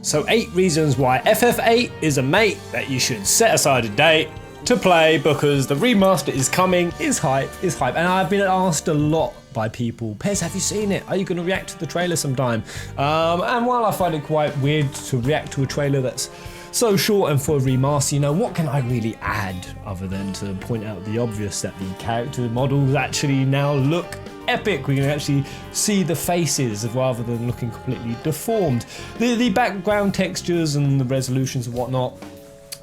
So 8 reasons why FF8 is a mate that you should set aside a date to play because the remaster is coming. Is hype. And I've been asked a lot by people, Pez, have you seen it? Are you going to react to the trailer sometime? And while I find it quite weird to react to a trailer that's so short and for a remaster, you know, what can I really add other than to point out the obvious that the character models actually now look epic. We can actually see the faces rather than looking completely deformed. The background textures and the resolutions and whatnot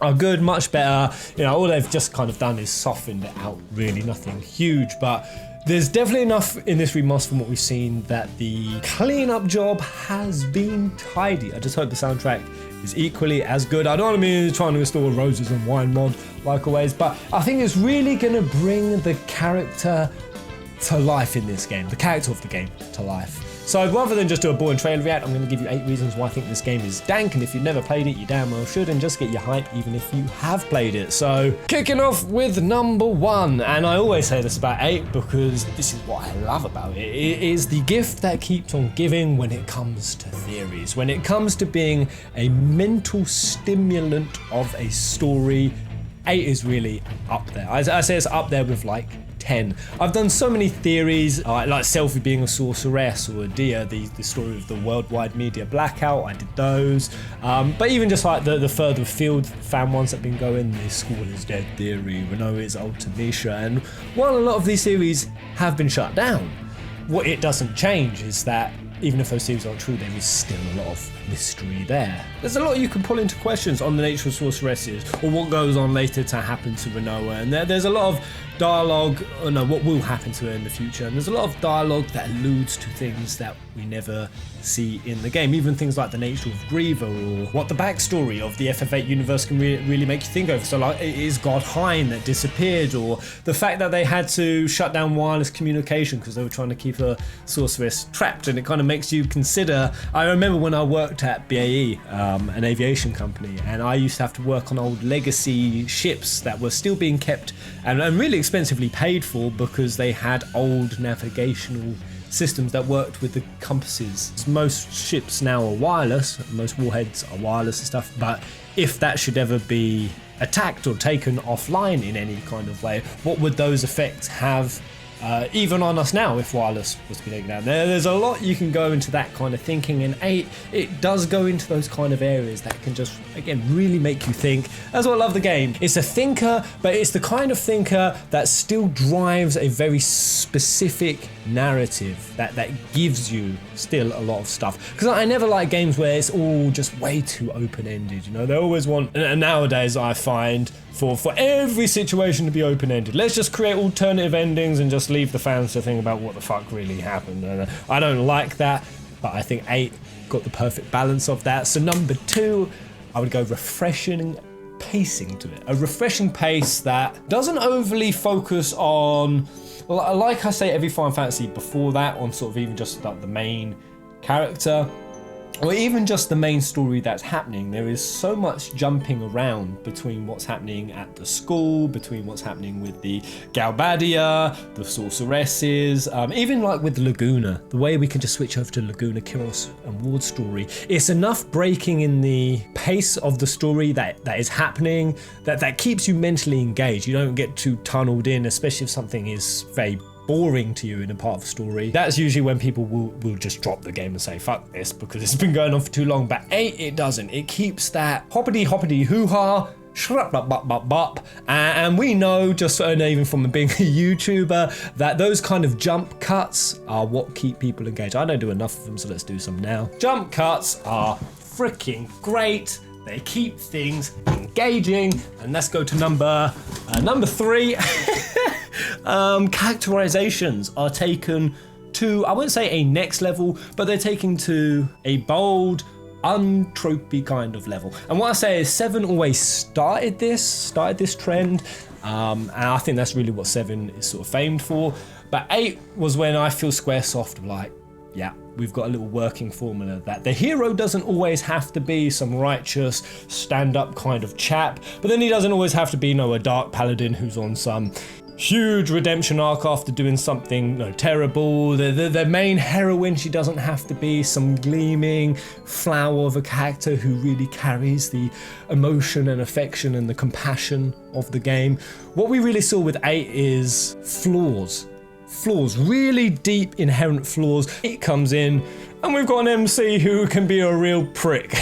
are good, much better. You know, all they've just kind of done is softened it out, really nothing huge, but there's definitely enough in this remaster from what we've seen that the cleanup job has been tidy. I just hope the soundtrack is equally as good. I don't want to be trying to install roses and wine mod like always, but I think it's really going to bring the character to life in this game, the character of the game to life. So rather than just do a boring trailer react, I'm going to give you 8 reasons why I think this game is dank, and if you've never played it, you damn well should, and just get your hype even if you have played it. So kicking off with number 1, and I always say this about 8 because this is what I love about it. It is the gift that keeps on giving when it comes to theories, when it comes to being a mental stimulant of a story. 8 is really up there. I say it's up there with like 10. I've done so many theories, like Selfie being a sorceress, or Edea, the story of the worldwide media blackout. I did those. But even just like the further afield fan ones that have been going, the School is Dead theory, Renault's Ultimatia, and while a lot of these theories have been shut down, what it doesn't change is that even if those theories aren't true, there is still a lot of mystery there. There's a lot you can pull into questions on the nature of sorceresses, or what goes on later to happen to Renault, and there's a lot of dialogue, or no, what will happen to her in the future, and there's a lot of dialogue that alludes to things that we never see in the game, even things like the nature of Griever, or what the backstory of the FF8 universe can really make you think of. So like, is God Hein that disappeared, or the fact that they had to shut down wireless communication because they were trying to keep a sorceress trapped, and it kind of makes you consider. I remember when I worked at BAE, an aviation company, and I used to have to work on old legacy ships that were still being kept and really expensively paid for because they had old navigational systems that worked with the compasses. Most ships now are wireless, most warheads are wireless and stuff, but if that should ever be attacked or taken offline in any kind of way, what would those effects have even on us now if wireless was to be taken down? There's a lot you can go into that kind of thinking, and 8, it does go into those kind of areas that can just, again, really make you think. That's what I love the game. It's a thinker, but it's the kind of thinker that still drives a very specific narrative that gives you still a lot of stuff. Because I never like games where it's all just way too open-ended, you know? They always want, and nowadays I find, for every situation to be open-ended. Let's just create alternative endings and just leave the fans to think about what the fuck really happened. And I don't like that, but I think 8 got the perfect balance of that. So number 2, I would go refreshing pacing to it. A refreshing pace that doesn't overly focus on, like I say every Final Fantasy before that, on sort of even just like the main character, or even just the main story that's happening. There is so much jumping around between what's happening at the school, between what's happening with the Galbadia, the sorceresses, even like with Laguna, the way we can just switch over to Laguna, Kiros and Ward's story. It's enough breaking in the pace of the story that is happening, that keeps you mentally engaged. You don't get too tunneled in, especially if something is very boring to you in a part of the story. That's usually when people will just drop the game and say fuck this because it's been going on for too long. But 8, it doesn't. It keeps that hoppity hoo-ha, and we know, just even from being a YouTuber, that those kind of jump cuts are what keep people engaged. I don't do enough of them, so let's do some now. Jump cuts are freaking great. They keep things engaging. And let's go to number 3. Characterizations are taken to, I wouldn't say a next level, but they're taken to a bold, untropy kind of level. And what I say is 7 always started this trend, and I think that's really what 7 is sort of famed for. But 8 was when I feel Squaresoft were like, yeah, we've got a little working formula that the hero doesn't always have to be some righteous stand-up kind of chap, but then he doesn't always have to be a dark paladin who's on some huge redemption arc after doing something terrible. The main heroine, she doesn't have to be some gleaming flower of a character who really carries the emotion and affection and the compassion of the game. What we really saw with 8 is flaws, really deep inherent flaws. It comes in and we've got an MC who can be a real prick.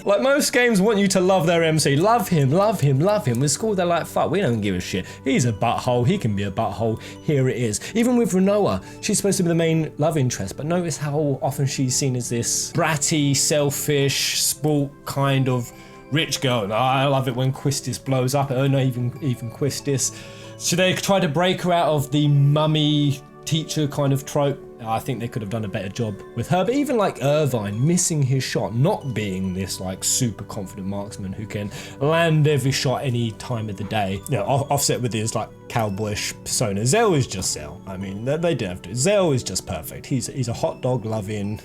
Like most games want you to love their MC. Love him. With school, they're like, fuck, we don't give a shit. He's a butthole. He can be a butthole. Here it is. Even with Renoa, she's supposed to be the main love interest, but notice how often she's seen as this bratty, selfish, sport kind of rich girl. And I love it when Quistis blows up. Oh no, even Quistis. So they try to break her out of the mummy teacher kind of trope. I think they could have done a better job with her. But even like Irvine missing his shot, not being this like super confident marksman who can land every shot any time of the day. You know, offset with his like cowboyish persona. Zell is just Zell. I mean, they didn't have to. Zell is just perfect. He's a hot dog loving,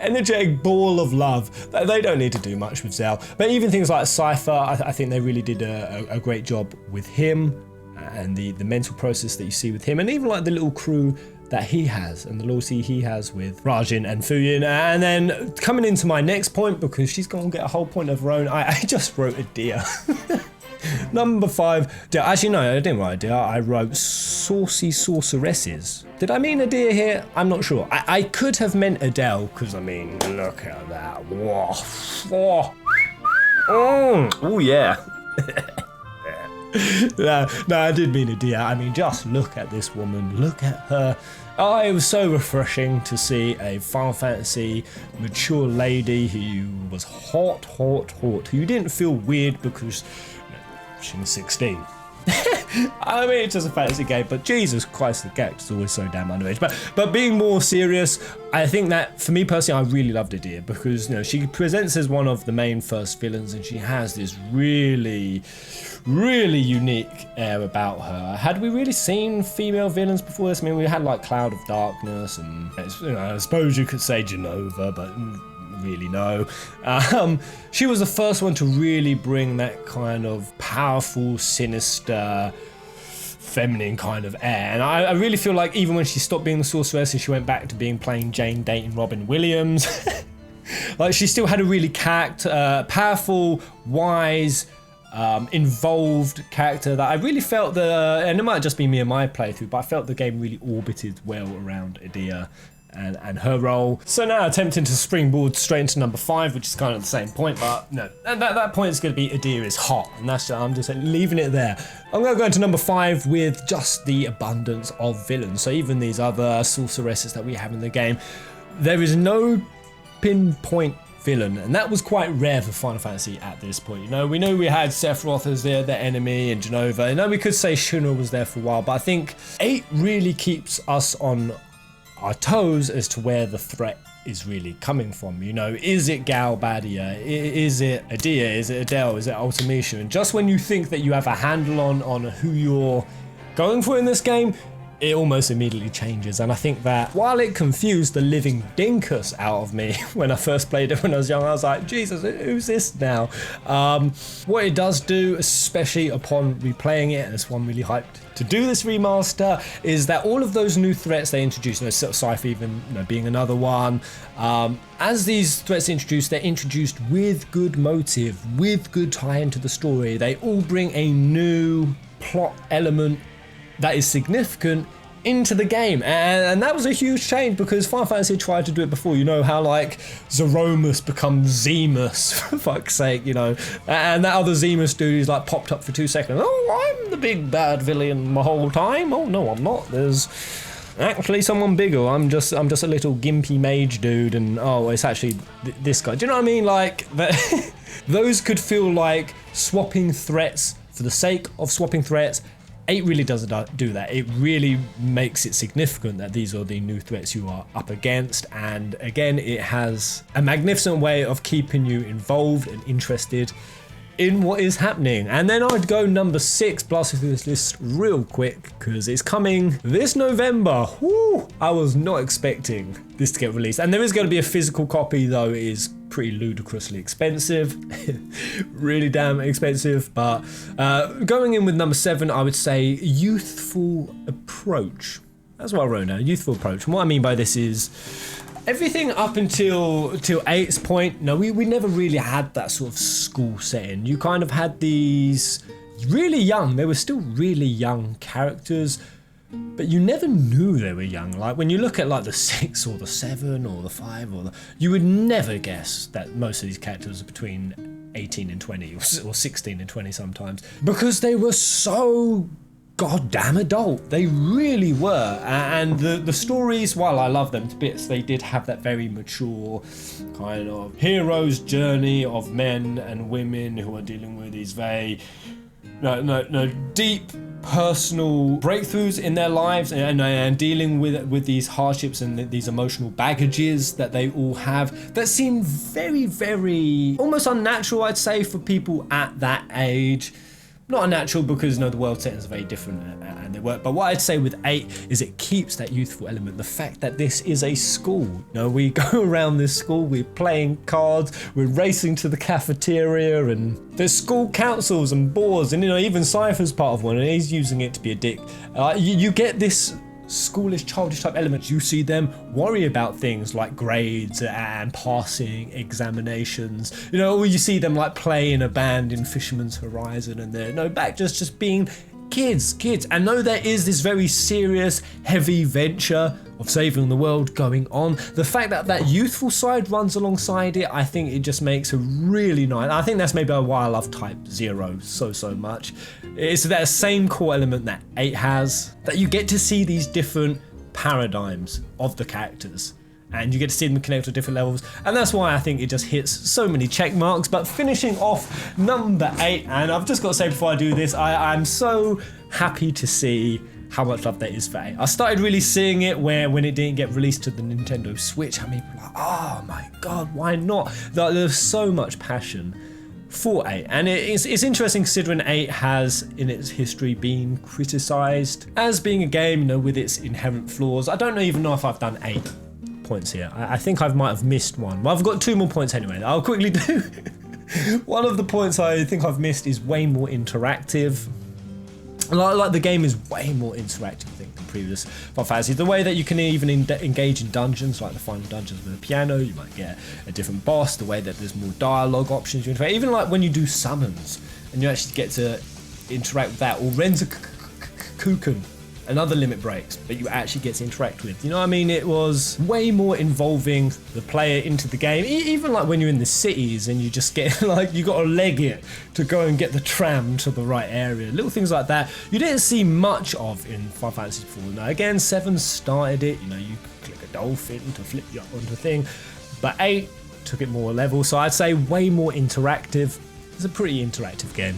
energetic ball of love. They don't need to do much with Zell. But even things like Cypher, I think they really did a great job with him. And the mental process that you see with him, and even like the little crew that he has and the loyalty he has with Rajin and Fuyin. And then coming into my next point, because she's going to get a whole point of her own, I just wrote Edea. Number 5. Actually, no, I didn't write Edea. I wrote saucy sorceresses. Did I mean Edea here? I'm not sure. I could have meant Adele, because I mean, look at that. Whoa. Oh yeah. No, I did mean Edea. I mean, just look at this woman. Look at her. Oh, it was so refreshing to see a Final Fantasy mature lady who was hot, who didn't feel weird because she was 16. I mean, it's just a fantasy game, but Jesus Christ, the character's always so damn underage. But being more serious, I think that for me personally, I really loved Edea because she presents as one of the main first villains, and she has this really unique air about her. Had we really seen female villains before this? I mean, we had like Cloud of Darkness, and I suppose you could say Genova, but really no. She was the first one to really bring that kind of powerful, sinister, feminine kind of air. And I really feel like even when she stopped being the sorceress and she went back to being plain Jane dating Robin Williams, like she still had a really powerful, wise, involved character that I really felt and it might just be me and my playthrough, but I felt the game really orbited well around Edea and her role. So now attempting to springboard straight into number 5, which is kind of the same point, but no, that point is going to be Edea is hot, and I'm just leaving it there. I'm going to go into number 5 with just the abundance of villains. So even these other sorceresses that we have in the game, there is no pinpoint villain, and that was quite rare for Final Fantasy at this point. We know we had Sephiroth as their enemy and Genova. We could say Shuna was there for a while, but I think 8 really keeps us on our toes as to where the threat is really coming from. Is it Galbadia? Is it Edea? Is it Adele? Is it Ultimecia? And just when you think that you have a handle on who you're going for in this game, it almost immediately changes. And I think that while it confused the living dinkus out of me when I first played it when I was young, I was like, Jesus, who's this now? What it does do, especially upon replaying it, and it's one really hyped to do this remaster, is that all of those new threats they introduced, Cypher even being another one, as these threats are introduced, they're introduced with good motive, with good tie into the story. They all bring a new plot element that is significant into the game, and that was a huge change because Final Fantasy tried to do it before. How like Zeromus becomes Zemus, for fuck's sake, and that other Zemus dude is like popped up for 2 seconds. Oh, I'm the big bad villain the whole time. Oh no, I'm not. There's actually someone bigger. I'm just a little gimpy mage dude, and oh, it's actually this guy. Do you know what I mean? Like those could feel like swapping threats for the sake of swapping threats. 8 really doesn't do that. It really makes it significant that these are the new threats you are up against, and again, it has a magnificent way of keeping you involved and interested in what is happening. And then I'd go number 6, blasting through this list real quick because it's coming this November. Woo! I was not expecting this to get released, and there is going to be a physical copy, though it is pretty ludicrously expensive. Really damn expensive. But going in with number 7, I would say Youthful Approach. That's what I wrote down, Youthful Approach. And what I mean by this is everything up until 8's point, no, we never really had that sort of school setting. You kind of had these really young, they were still really young characters, but you never knew they were young. Like when you look at like the 6 or the 7 or the 5 you would never guess that most of these characters are between 18 and 20 or 16 and 20 sometimes, because they were so goddamn adult. They really were. And the stories, while I love them to bits, they did have that very mature kind of hero's journey of men and women who are dealing with these very deep personal breakthroughs in their lives and dealing with these hardships and these emotional baggages that they all have that seem very, very almost unnatural, I'd say, for people at that age. Not unnatural because the world settings are very different and they work. But what I'd say with 8 is it keeps that youthful element. The fact that this is a school. We go around this school, we're playing cards, we're racing to the cafeteria, and there's school councils and boards, and even Cypher's part of one, and he's using it to be a dick. You get this schoolish, childish type elements. You see them worry about things like grades and passing examinations, or you see them like play in a band in Fisherman's Horizon, and they're back just being kids. And though there is this very serious, heavy venture of saving the world going on, the fact that that youthful side runs alongside it, I think it just makes a really nice. I think that's maybe why I love Type 0 so much. It's that same core element that 8 has, that you get to see these different paradigms of the characters, and you get to see them connect to different levels, and that's why I think it just hits so many check marks. But finishing off number 8, and I've just got to say before I do this, I'm so happy to see how much love there is for 8. I started really seeing it when it didn't get released to the Nintendo Switch, how many people were like, oh my god, why not? There's so much passion for 8, and it's interesting considering 8 has in its history been criticised as being a game with its inherent flaws. I don't even know if I've done 8 points here. I think I might have missed one. Well, I've got 2 more points anyway. I'll quickly do. One of the points I think I've missed is way more interactive. Like the game is way more interactive, I think, than previous Final Fantasy. The way that you can even engage in dungeons, like the final dungeons with a piano, you might get a different boss. The way that there's more dialogue options, even like when you do summons and you actually get to interact with that, or Renza Kuken, another limit breaks, but you actually get to interact with. It was way more involving the player into the game. Even like when you're in the cities and you just get you got to leg it to go and get the tram to the right area. Little things like that you didn't see much of in Final Fantasy IV. Now again, 7 started it. You click a dolphin to flip you up onto a thing, but 8 took it more level. So I'd say way more interactive. It's a pretty interactive game.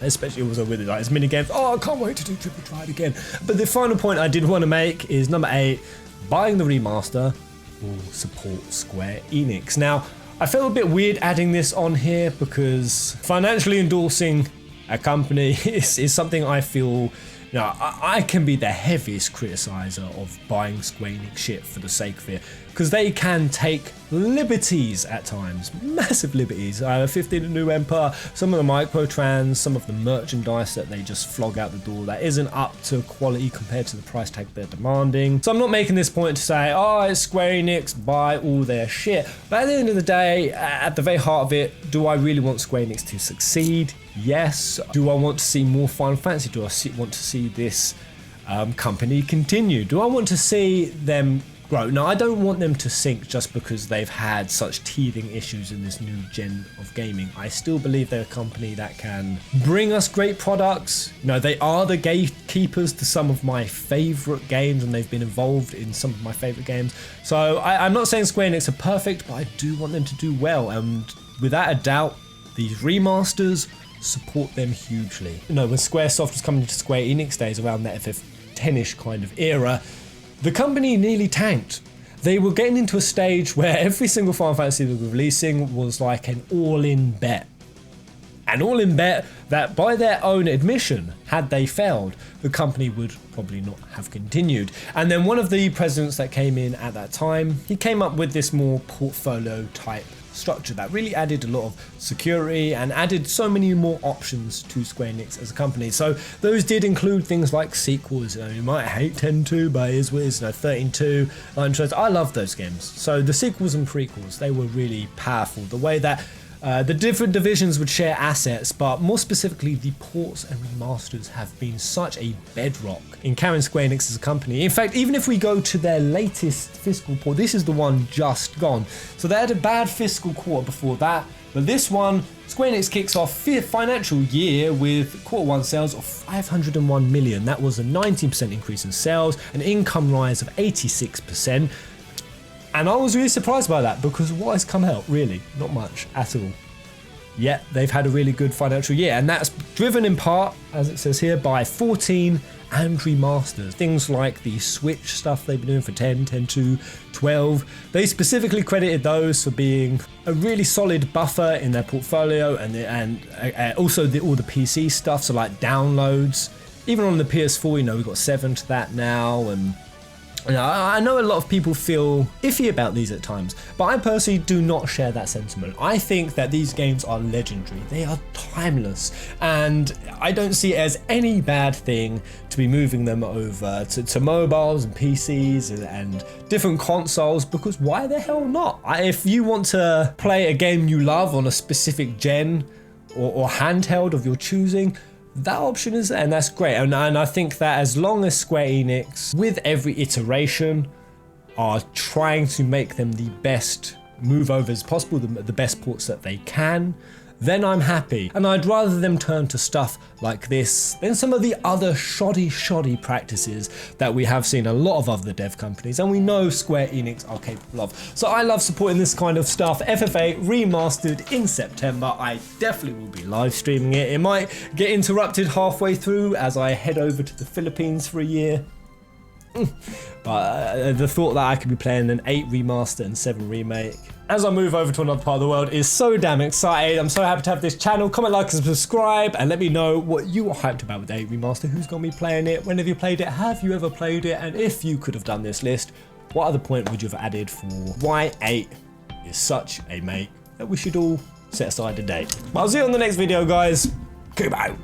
Especially also with its mini games. I can't wait to do Triple Triad again. But the final point I did want to make is number 8, buying the remaster will support Square Enix. Now, I felt a bit weird adding this on here because financially endorsing a company is something I feel, I can be the heaviest criticizer of buying Square Enix shit for the sake of it, because they can take liberties at times, massive liberties. 15 New Empire, some of the microtrans, some of the merchandise that they just flog out the door that isn't up to quality compared to the price tag they're demanding. So I'm not making this point to say, it's Square Enix, buy all their shit. But at the end of the day, at the very heart of it, do I really want Square Enix to succeed? Yes. Do I want to see more Final Fantasy? Do I want to see this company continue? Do I want to see them grow? Now, I don't want them to sink just because they've had such teething issues in this new gen of gaming. I still believe they're a company that can bring us great products. They are the gatekeepers to some of my favourite games, and they've been involved in some of my favourite games. So I'm not saying Square Enix are perfect, but I do want them to do well, and without a doubt, these remasters support them hugely. When Squaresoft was coming to Square Enix days around that FF10-ish kind of era, the company nearly tanked. They were getting into a stage where every single Final Fantasy they were releasing was like an all-in bet. and all in bet that by their own admission, had they failed, the company would probably not have continued. And then one of the presidents that came in at that time, he came up with this more portfolio type structure that really added a lot of security and added so many more options to Square Enix as a company. So those did include things like sequels. You might hate 10-2, but it is what it is. 13-2, I love those games. So the sequels and prequels, they were really powerful. The way that the different divisions would share assets, but more specifically, the ports and remasters have been such a bedrock in carrying Square Enix as a company. In fact, even if we go to their latest fiscal port, this is the one just gone. So they had a bad fiscal quarter before that, but this one, Square Enix kicks off financial year with Q1 sales of 501 million. That was a 19% increase in sales, an income rise of 86%. And I was really surprised by that because what has come out? Really, not much at all. Yet they've had a really good financial year, and that's driven in part, as it says here, by 14 and remasters. Things like the Switch stuff they've been doing for 10, 10-2, 12. They specifically credited those for being a really solid buffer in their portfolio, and also all the PC stuff, so like downloads. Even on the PS4, we've got 7 to that now, and I know a lot of people feel iffy about these at times, but I personally do not share that sentiment. I think that these games are legendary. They are timeless, and I don't see it as any bad thing to be moving them over to mobiles and PCs and different consoles, because why the hell not? If you want to play a game you love on a specific gen or handheld of your choosing, that option is there, and that's great. And I think that as long as Square Enix, with every iteration, are trying to make them the best move overs possible, the best ports that they can, then I'm happy. And I'd rather them turn to stuff like this than some of the other shoddy practices that we have seen a lot of other dev companies, and we know Square Enix are capable of. So I love supporting this kind of stuff. FF8 Remastered in September. I definitely will be live streaming it. It might get interrupted halfway through as I head over to the Philippines for a year. But the thought that I could be playing an 8 remaster and 7 remake as I move over to another part of the world is so damn exciting. I'm so happy to have this channel. Comment, like, and subscribe, and let me know what you are hyped about with 8 remaster. Who's going to be playing it? When have you played it? Have you ever played it? And if you could have done this list, what other point would you have added for why 8 is such a make that we should all set aside a date? But I'll see you on the next video, guys. Goodbye.